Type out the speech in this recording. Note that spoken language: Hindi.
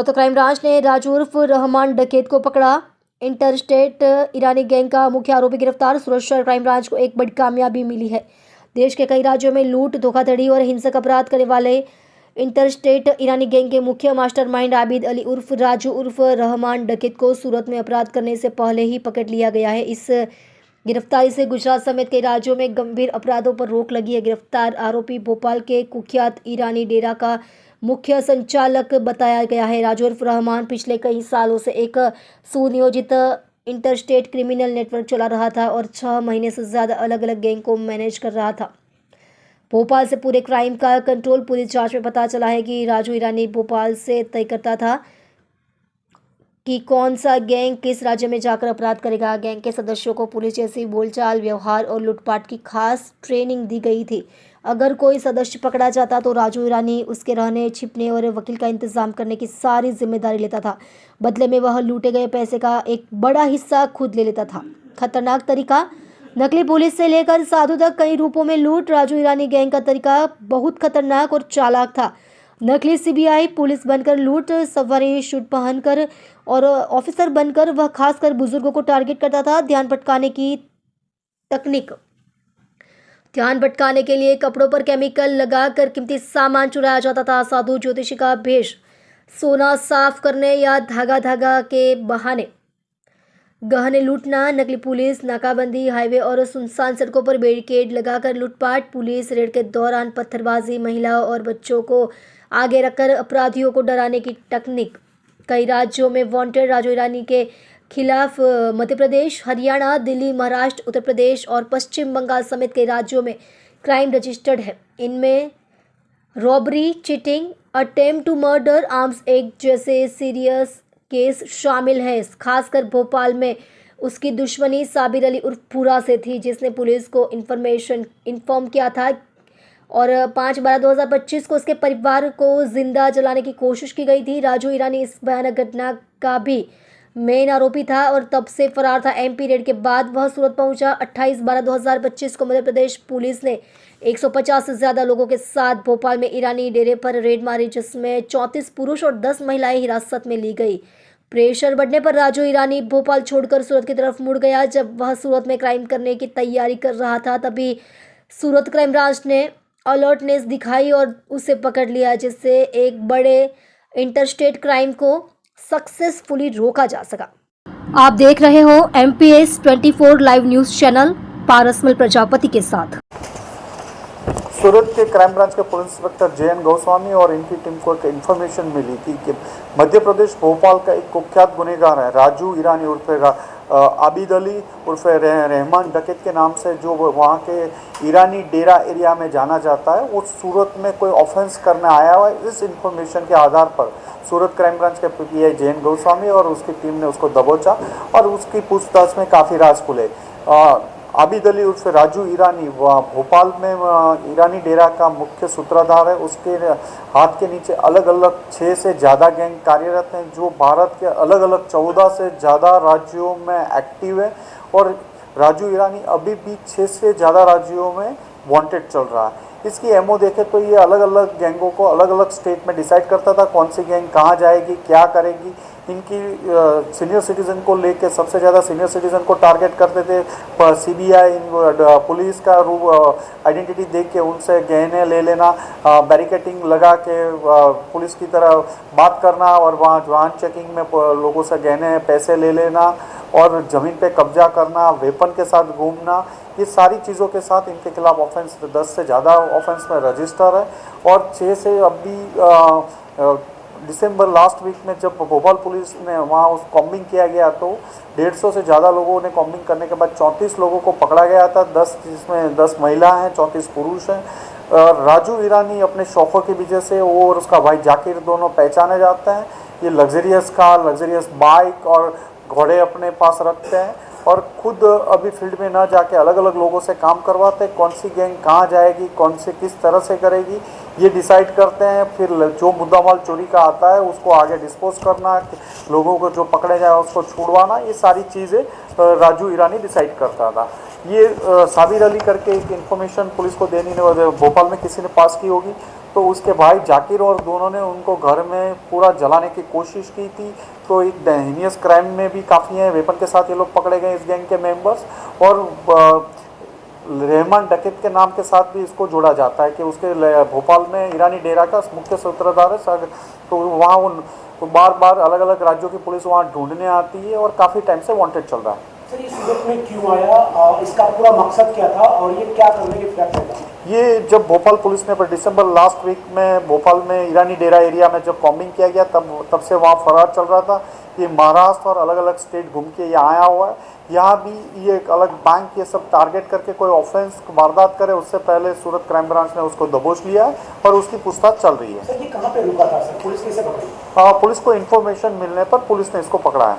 सूरत क्राइम ब्रांच ने राजू उर्फ रहमान डकैत को पकड़ा। इंटरस्टेट ईरानी गैंग का मुख्य आरोपी गिरफ्तार। सूरत शहर क्राइम ब्रांच को एक बड़ी कामयाबी मिली है। देश के कई राज्यों में लूट, धोखाधड़ी और हिंसक अपराध करने वाले इंटरस्टेट ईरानी गैंग के मुख्य मास्टरमाइंड आबिद अली उर्फ राजू उर्फ रहमान डकैत को सूरत में अपराध करने से पहले ही पकड़ लिया गया है। इस गिरफ्तारी से गुजरात समेत कई राज्यों में गंभीर अपराधों पर रोक लगी है। गिरफ्तार आरोपी भोपाल के कुख्यात ईरानी डेरा का मुख्य संचालक बताया गया है। राजू उर्फ रहमान पिछले कई सालों से एक सुनियोजित इंटरस्टेट क्रिमिनल नेटवर्क चला रहा था और 6 महीने से ज़्यादा अलग अलग गैंग को मैनेज कर रहा था। भोपाल से पूरे क्राइम का कंट्रोल। पुलिस जांच में पता चला है कि राजू ईरानी भोपाल से तय करता था कि कौन सा गैंग किस राज्य में जाकर अपराध करेगा। गैंग के सदस्यों को पुलिस जैसी बोलचाल, व्यवहार और लूटपाट की खास ट्रेनिंग दी गई थी। अगर कोई सदस्य पकड़ा जाता तो राजू ईरानी उसके रहने, छिपने और वकील का इंतजाम करने की सारी जिम्मेदारी लेता था। बदले में वह लूटे गए पैसे का एक बड़ा हिस्सा खुद ले लेता था। खतरनाक तरीका, नकली पुलिस से लेकर साधु तक कई रूपों में लूट। राजू ईरानी गैंग का तरीका बहुत खतरनाक और चालाक था। नकली सीबीआई पुलिस बनकर लूट, सवारी सूट पहनकर और ऑफिसर बनकर वह खासकर बुजुर्गों को टारगेट करता था। ध्यान भटकाने की तकनीक, ध्यान भटकाने के लिए कपड़ों पर केमिकल लगाकर कीमती सामान चुराया जाता था। साधु ज्योतिषी का भेष, सोना साफ करने या धागा के बहाने गहने लूटना। नकली पुलिस, नाकाबंदी, हाईवे और सुनसान सड़कों पर बैरिकेड लगाकर लूटपाट। पुलिस रेड के दौरान पत्थरबाजी, महिलाओं और बच्चों को आगे रखकर अपराधियों को डराने की तकनीक। कई राज्यों में वांटेड राजू ईरानी के खिलाफ मध्य प्रदेश, हरियाणा, दिल्ली, महाराष्ट्र, उत्तर प्रदेश और पश्चिम बंगाल समेत कई राज्यों में क्राइम रजिस्टर्ड है। इनमें robbery, cheating, attempt to murder, arms act जैसे सीरियस केस शामिल है। खासकर भोपाल में उसकी दुश्मनी साबिर अली उर्फ पूरा से थी, जिसने पुलिस को इन्फॉर्म किया था और 5/12/2025 को उसके परिवार को जिंदा जलाने की कोशिश की गई थी। राजू ईरानी इस भयानक घटना का भी मेन आरोपी था और तब से फरार था। एमपी रेड के बाद वह सूरत पहुंचा। 28/12/2025 को मध्य प्रदेश पुलिस ने 150 से ज़्यादा लोगों के साथ भोपाल में ईरानी डेरे पर रेड मारी, जिसमें 34 पुरुष और 10 महिलाएं हिरासत में ली गई। प्रेशर बढ़ने पर राजू ईरानी भोपाल छोड़कर सूरत की तरफ मुड़ गया। जब वह सूरत में क्राइम करने की तैयारी कर रहा था, तभी सूरत क्राइम ब्रांच ने अलर्टनेस दिखाई और उसे पकड़ लिया, जिससे एक बड़े इंटरस्टेट क्राइम को सक्सेसफुली रोका जा सका। आप देख रहे हो MPS 24 live news channel Parasmal Prajapati के साथ। सूरत के क्राइम ब्रांच के पुलिस इंस्पेक्टर JN गोस्वामी और इनकी टीम को एक इन्फॉर्मेशन मिली थी कि मध्य प्रदेश भोपाल का एक कुख्यात गुनहगार है राजू ईरानी उर्फ आबिद अली उर्फ रहमान डकैत के नाम से, जो वहाँ के ईरानी डेरा एरिया में जाना जाता है, वो सूरत में कोई ऑफेंस करने आया हुआ है। इस इन्फॉर्मेशन के आधार पर सूरत क्राइम ब्रांच के PI JN गोस्वामी और उसकी टीम ने उसको दबोचा और उसकी पूछताछ में काफ़ी राज खुले। आबिद अली उर्फ राजू ईरानी भोपाल में ईरानी डेरा का मुख्य सूत्रधार है। उसके हाथ के नीचे अलग अलग 6 से ज़्यादा गैंग कार्यरत हैं, जो भारत के अलग अलग 14 से ज़्यादा राज्यों में एक्टिव है और राजू ईरानी अभी भी 6 से ज़्यादा राज्यों में वांटेड चल रहा है। इसकी एमओ देखें तो ये अलग अलग गैंगों को अलग अलग स्टेट में डिसाइड करता था कौन सी गैंग कहाँ जाएगी, क्या करेगी। इनकी सीनियर सिटीज़न को लेके सबसे ज़्यादा सीनियर सिटीज़न को टारगेट करते थे। CBI पुलिस का आइडेंटिटी देख के उनसे गहने ले लेना, बैरिकेटिंग लगा के पुलिस की तरह बात करना और वहाँ वाहन चेकिंग में लोगों से गहने पैसे ले लेना और ज़मीन पे कब्जा करना, वेपन के साथ घूमना, ये सारी चीज़ों के साथ इनके खिलाफ ऑफेंस 10 से ज़्यादा ऑफेंस में रजिस्टर है। और 6 से अभी दिसंबर लास्ट वीक में जब भोपाल पुलिस ने वहाँ उस कॉम्बिंग किया गया तो 150 से ज़्यादा लोगों ने कॉम्बिंग करने के बाद 34 लोगों को पकड़ा गया था। 10 जिसमें 10 महिला हैं, 34 पुरुष हैं। राजू ईरानी अपने शौक़ों की वजह से वो और उसका भाई जाकिर दोनों पहचाने जाते हैं। ये लग्जरियस कार, लग्जरियस बाइक और घोड़े अपने पास रखते हैं और खुद अभी फील्ड में ना जाके अलग अलग लोगों से काम करवाते हैं। कौन सी गैंग कहाँ जाएगी, कौन से किस तरह से करेगी, ये डिसाइड करते हैं। फिर जो मुद्दा माल चोरी का आता है उसको आगे डिस्पोज करना, लोगों को जो पकड़े जाए उसको छुड़वाना, ये सारी चीज़ें राजू ईरानी डिसाइड करता था। ये साबिर अली करके एक इन्फॉर्मेशन पुलिस को देनी ने भोपाल में किसी ने पास की होगी, तो उसके भाई जाकिर और दोनों ने उनको घर में पूरा जलाने की कोशिश की थी। तो एक हिनियस क्राइम में भी काफ़ी हैं, वेपन के साथ ये लोग पकड़े गए इस गैंग के मेंबर्स। और रहमान डकैत के नाम के साथ भी इसको जोड़ा जाता है कि उसके भोपाल में ईरानी डेरा का मुख्य सूत्रधार है। तो वहाँ वो बार बार अलग अलग राज्यों की पुलिस वहाँ ढूंढने आती है और काफ़ी टाइम से वांटेड चल रहा है। सर, ये सूरत में क्यों आया और इसका पूरा मकसद क्या था और ये क्या करने के फ्लैट था? ये जब भोपाल पुलिस ने पर दिसंबर लास्ट वीक में भोपाल में ईरानी डेरा एरिया में जब कॉम्बिंग किया गया तब से वहाँ फरार चल रहा था। ये महाराष्ट्र और अलग अलग स्टेट घूम के यहाँ आया हुआ है। यहाँ भी ये एक अलग बैंक ये सब टारगेट करके कोई ऑफेंस वारदात करे उससे पहले सूरत क्राइम ब्रांच ने उसको दबोच लिया है और उसकी पूछताछ चल रही है। सर, ये कहाँ पे रुका था सर? पुलिस कैसे पकड़ी? पुलिस को इन्फॉर्मेशन मिलने पर पुलिस ने इसको पकड़ा है।